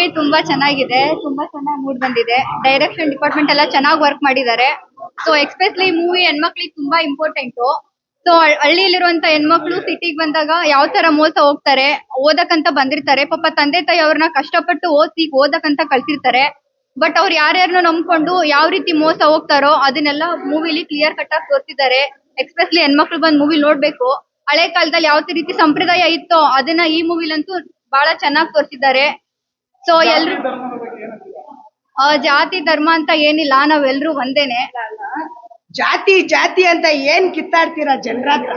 Movie ತುಂಬಾ ಚೆನ್ನಾಗಿದೆ, ತುಂಬಾ ಚೆನ್ನಾಗಿ ಮೂಡ್ ಬಂದಿದೆ. ಡೈರೆಕ್ಷನ್ ಡಿಪಾರ್ಟ್ಮೆಂಟ್ ಎಲ್ಲ ಚೆನ್ನಾಗಿ ವರ್ಕ್ ಮಾಡಿದ್ದಾರೆ. ಸೊ ಎಕ್ಸ್ಪೆಷಲಿ ಮೂವಿ ಹೆಣ್ಮಕ್ಳಿಗೆ ತುಂಬಾ ಇಂಪಾರ್ಟೆಂಟ್. ಸೊ ಹಳ್ಳಿಲಿರುವಂತ ಹೆಣ್ಮಕ್ಳು ಸಿಟಿಗೆ ಬಂದಾಗ ಯಾವ ತರ ಮೋಸ ಹೋಗ್ತಾರೆ, ಓದಕ್ಕಂತ ಬಂದಿರ್ತಾರೆ. ಪಾಪ ತಂದೆ ತಾಯಿ ಅವ್ರನ್ನ ಕಷ್ಟಪಟ್ಟು ಓದಿಸಿ ಓದಕ್ಕಂತ ಕಳ್ಸಿರ್ತಾರೆ. ಬಟ್ ಅವ್ರು ಯಾರ್ಯಾರನ್ನ ನಂಬ್ಕೊಂಡು ಯಾವ ರೀತಿ ಮೋಸ ಹೋಗ್ತಾರೋ ಅದನ್ನೆಲ್ಲ ಮೂವಿಲಿ ಕ್ಲಿಯರ್ ಕಟ್ ಆಗಿ ತೋರಿಸಿದ್ದಾರೆ. ಎಕ್ಸ್ಪೆಷಲಿ ಹೆಣ್ಮಕ್ಳು ಬಂದ್ ಮೂವಿ ನೋಡ್ಬೇಕು. ಹಳೆ ಕಾಲದಲ್ಲಿ ಯಾವ ರೀತಿ ಸಂಪ್ರದಾಯ ಇತ್ತೋ ಅದನ್ನ ಈ ಮೂವಿಲಂತೂ ಬಹಳ ಚೆನ್ನಾಗಿ ತೋರಿಸಿದ್ದಾರೆ. ಸೊ ಎಲ್ರು ಜಾತಿ ಧರ್ಮ ಅಂತ ಏನಿಲ್ಲ, ನಾವೆಲ್ರೂ ಒಂದೇನೆ. ಜಾತಿ ಜಾತಿ ಅಂತ ಏನ್ ಕಿತ್ತಾಡ್ತೀರಾ ಜನರ ಹತ್ರ?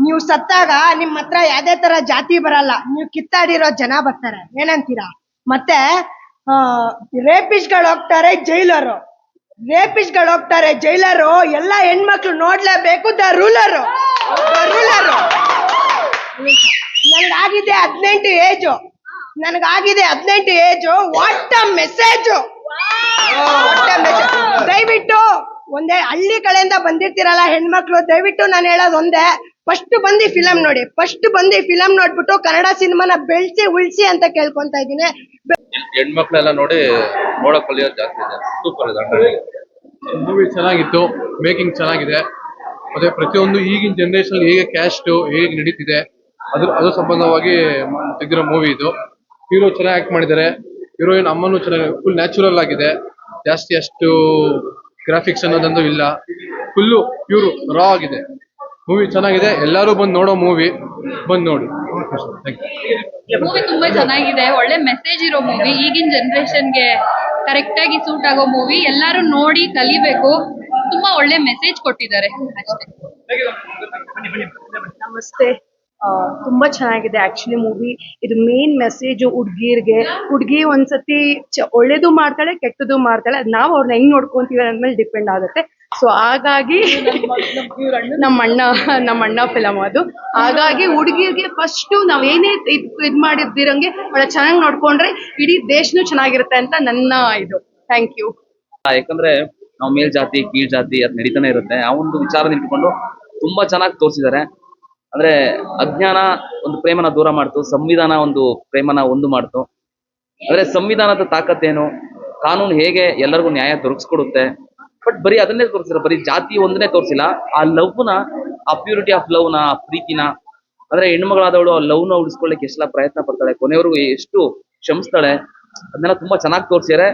ನೀವು ಸತ್ತಾಗ ನಿಮ್ ಹತ್ರ ಯಾವ್ದೇ ತರ ಜಾತಿ ಬರಲ್ಲ, ನೀವು ಕಿತ್ತಾಡಿರೋ ಜನ ಬರ್ತಾರೆ. ಏನಂತೀರಾ? ಮತ್ತೆ ರೇಪಿಸ್ಟ್ ಗಳು ಹೋಗ್ತಾರೆ ಜೈಲರು, ಎಲ್ಲ ಹೆಣ್ಮಕ್ಳು ನೋಡ್ಲೇಬೇಕು. ದ ರೂಲರು ನನಗಾಗಿದೆ 18 ಏಜು, ವಾಟ್ ಅ ಮೆಸೇಜ್! ದಯವಿಟ್ಟು ಒಂದೇ ಹಳ್ಳಿ ಕಡೆಯಿಂದ ಬಂದಿರ್ತೀರಲ್ಲ ಹೆಣ್ಮಕ್ಳು, ದಯವಿಟ್ಟು ನಾನು ಹೇಳೋದು ಒಂದೇ, ಫಸ್ಟ್ ಬಂದು ಫಿಲಂ ನೋಡಿ. ನೋಡ್ಬಿಟ್ಟು ಕನ್ನಡ ಸಿನಿಮಾನ ಬೆಳೆಸಿ ಉಳಿಸಿ ಅಂತ ಕೇಳ್ಕೊಂತಾ ಇದ್ದೀನಿ. ಹೆಣ್ಮಕ್ಳೆಲ್ಲ ನೋಡಿ ನೋಡಕ್ ಕಲಿಯೋದು ಜಾಸ್ತಿ ಇದೆ. ಸೂಪರ್ ಇದೆ. ಮೂವಿ ಚೆನ್ನಾಗಿತ್ತು, ಮೇಕಿಂಗ್ ಚೆನ್ನಾಗಿದೆ. ಮತ್ತೆ ಪ್ರತಿಯೊಂದು ಈಗಿನ ಜನರೇಷನ್ ಹೇಗೆ ಕ್ಯಾಸ್ಟ್ ಹೇಗೆ ನಡೀತಿದೆ ಅದು ಸಂಬಂಧವಾಗಿ ತೆಗೆದಿರೋ ಮೂವಿ ಇದು. ಹೀರೋ ಚೆನ್ನಾಗಿ ಆಕ್ಟ್ ಮಾಡಿದ್ದಾರೆ, ಹೀರೋಯಿನ್ ಅಮ್ಮನೂ ಚೆನ್ನಾಗಿ, ಫುಲ್ ನ್ಯಾಚುರಲ್ ಆಗಿದೆ. ಜಾಸ್ತಿ ಅಷ್ಟು ಗ್ರಾಫಿಕ್ಸ್ ಅನ್ನೋದಂತೂ ಇಲ್ಲ, ಫುಲ್ಲು ಪ್ಯೂರ್ ರಾ ಆಗಿದೆ. ಮೂವಿ ಚೆನ್ನಾಗಿದೆ, ಎಲ್ಲರೂ ಬಂದು ನೋಡೋ ಮೂವಿ, ಬಂದು ನೋಡಿ. ಮೂವಿ ತುಂಬಾ ಚೆನ್ನಾಗಿದೆ, ಒಳ್ಳೆ ಮೆಸೇಜ್ ಇರೋ ಮೂವಿ, ಈಗಿನ ಜನರೇಷನ್ಗೆ ಕರೆಕ್ಟ್ ಆಗಿ ಸೂಟ್ ಆಗೋ ಮೂವಿ. ಎಲ್ಲರೂ ನೋಡಿ ಕಲಿಬೇಕು, ತುಂಬಾ ಒಳ್ಳೆ ಮೆಸೇಜ್ ಕೊಟ್ಟಿದ್ದಾರೆ ಅಷ್ಟೇ. ನಮಸ್ತೆ. ತುಂಬಾ ಚೆನ್ನಾಗಿದೆ ಆಕ್ಚುಲಿ ಮೂವಿ. ಇದು ಮೇನ್ ಮೆಸೇಜ್ ಹುಡುಗಿ ಒಂದ್ಸತಿ ಒಳ್ಳೇದು ಮಾಡ್ತಾಳೆ, ಕೆಟ್ಟದ್ದು ಮಾಡ್ತಾಳೆ. ಅದ್ ನಾವು ಅವ್ರನ್ನ ಹೆಂಗ್ ನೋಡ್ಕೊಂತೀವಿ ಅಂದ್ಮೇಲೆ ಡಿಪೆಂಡ್ ಆಗುತ್ತೆ. ಸೊ ಹಾಗಾಗಿ ನಮ್ಮ ಅಣ್ಣ ಫಿಲಮ್ ಅದು. ಹಾಗಾಗಿ ಹುಡುಗಿರ್ಗೆ ಫಸ್ಟ್ ನಾವ್ ಏನೇ ಇದ್ ಮಾಡಿರ್ದಿರಂಗೆ ಅವಳ ಚೆನ್ನಾಗಿ ನೋಡ್ಕೊಂಡ್ರೆ ಇಡೀ ದೇಶನೂ ಚೆನ್ನಾಗಿರುತ್ತೆ ಅಂತ ನನ್ನ ಇದು. Thank you. ಯಾಕಂದ್ರೆ ನಾವು ಮೇಲ್ ಜಾತಿ ಕೀಳ್ ಜಾತಿ ಅದ್ ನಡೀತಾನೆ ಇರುತ್ತೆ. ಆ ಒಂದು ವಿಚಾರ ಇಟ್ಕೊಂಡು ತುಂಬಾ ಚೆನ್ನಾಗಿ ತೋರಿಸಿದ್ದಾರೆ. ಅಂದ್ರೆ ಅಜ್ಞಾನ ಒಂದು ಪ್ರೇಮನ ದೂರ ಮಾಡ್ತು, ಸಂವಿಧಾನ ಒಂದು ಪ್ರೇಮನ ಒಂದು ಮಾಡ್ತು. ಅಂದ್ರೆ ಸಂವಿಧಾನದ ತಾಕತ್ತೇನು, ಕಾನೂನು ಹೇಗೆ ಎಲ್ಲರಿಗೂ ನ್ಯಾಯ ದೊರಕಿಸ್ಕೊಡುತ್ತೆ. ಬಟ್ ಬರೀ ಅದನ್ನೇ ತೋರಿಸಿಲ್ಲ, ಬರೀ ಜಾತಿ ಒಂದನ್ನೇ ತೋರಿಸಿಲ್ಲ, ಆ ಲವ್ನ, ಆ ಪ್ಯೂರಿಟಿ ಆಫ್ ಲವ್ನ, ಆ ಪ್ರೀತಿನ, ಅಂದ್ರೆ ಹೆಣ್ಮಗಳಾದವಳು ಆ ಲವ್ನ ಉಳಿಸ್ಕೊಳ್ಳಿಕ್ಕೆ ಎಷ್ಟೆಲ್ಲ ಪ್ರಯತ್ನ ಪಡ್ತಾಳೆ, ಕೊನೆವರೆಗೂ ಎಷ್ಟು ಶ್ರಮಿಸ್ತಾಳೆ, ಅದನ್ನೆಲ್ಲ ತುಂಬಾ ಚೆನ್ನಾಗಿ ತೋರಿಸಿದ್ದಾರೆ.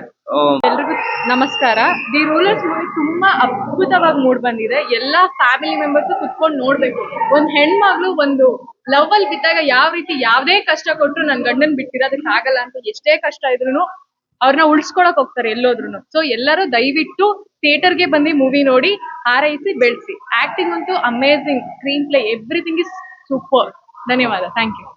ಎಲ್ರಿಗೂ ನಮಸ್ಕಾರ. ದಿ ರೂಲರ್ಸ್ ಮೂವಿ ತುಂಬಾ ಅದ್ಭುತವಾಗಿ ಮೂಡ್ ಬಂದಿದೆ. ಎಲ್ಲಾ ಫ್ಯಾಮಿಲಿ ಮೆಂಬರ್ಸ್ ಕುತ್ಕೊಂಡು ನೋಡ್ಬೇಕು. ಒಂದ್ ಹೆಣ್ಮಗಳು ಒಂದು ಲವ್ ಅಲ್ಲಿ ಬಿದ್ದಾಗ ಯಾವ ರೀತಿ ಯಾವ್ದೇ ಕಷ್ಟ ಕೊಟ್ರು ನನ್ ಗಂಡನ್ ಬಿಟ್ಟಿರೋದಕ್ಕೆ ಆಗಲ್ಲ ಅಂತ ಎಷ್ಟೇ ಕಷ್ಟ ಇದ್ರು ಅವ್ರನ್ನ ಉಳಿಸ್ಕೊಳಕ್ ಹೋಗ್ತಾರೆ ಎಲ್ಲೋದ್ರು. ಸೊ ಎಲ್ಲರೂ ದಯವಿಟ್ಟು ಥಿಯೇಟರ್ಗೆ ಬಂದು ಮೂವಿ ನೋಡಿ ಹಾರೈಸಿ ಬೆಳೆಸಿ. ಆಕ್ಟಿಂಗ್ ಅಂತೂ amazing, screenplay everything is super. ಧನ್ಯವಾದ. Thank you.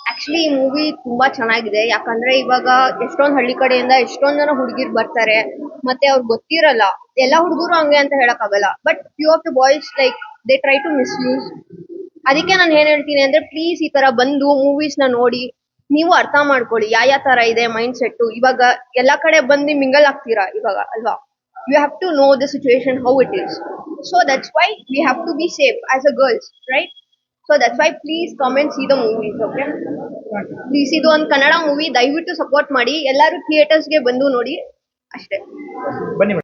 ಆಕ್ಚುಲಿ ಈ ಮೂವಿ ತುಂಬಾ ಚೆನ್ನಾಗಿದೆ. ಯಾಕಂದ್ರೆ ಇವಾಗ ಎಷ್ಟೊಂದ್ ಹಳ್ಳಿ ಕಡೆಯಿಂದ ಎಷ್ಟೊಂದ್ ಜನ ಹುಡುಗಿರ್ ಬರ್ತಾರೆ, ಮತ್ತೆ ಅವ್ರಿಗೆ ಗೊತ್ತಿರಲ್ಲ. ಎಲ್ಲಾ ಹುಡುಗರು ಹಂಗೆ ಅಂತ ಹೇಳಕ್ ಆಗಲ್ಲ. But few of the boys like they try to misuse. ಅದಕ್ಕೆ ನಾನು ಏನ್ ಹೇಳ್ತೀನಿ ಅಂದ್ರೆ, ಪ್ಲೀಸ್ ಈ ತರ ಬಂದು ಮೂವೀಸ್ ನ ನೋಡಿ ನೀವು ಅರ್ಥ ಮಾಡ್ಕೊಳ್ಳಿ ಯಾವ ತರ ಇದೆ ಮೈಂಡ್ ಸೆಟ್. ಇವಾಗ ಎಲ್ಲಾ ಕಡೆ ಬಂದು ಮಿಂಗಲ್ ಆಗ್ತೀರಾ ಇವಾಗ ಅಲ್ವಾ? You have to know the situation how it is. So that's why we have to be safe as a girls, right? So that's why please come and see the movies. Okay please, ಇದು ಒಂದು Kannada movie, ದಯವಿಟ್ಟು support ಮಾಡಿ. ಎಲ್ಲರೂ ಥಿಯೇಟರ್ಸ್ಗೆ ಬಂದು ನೋಡಿ ಅಷ್ಟೇ.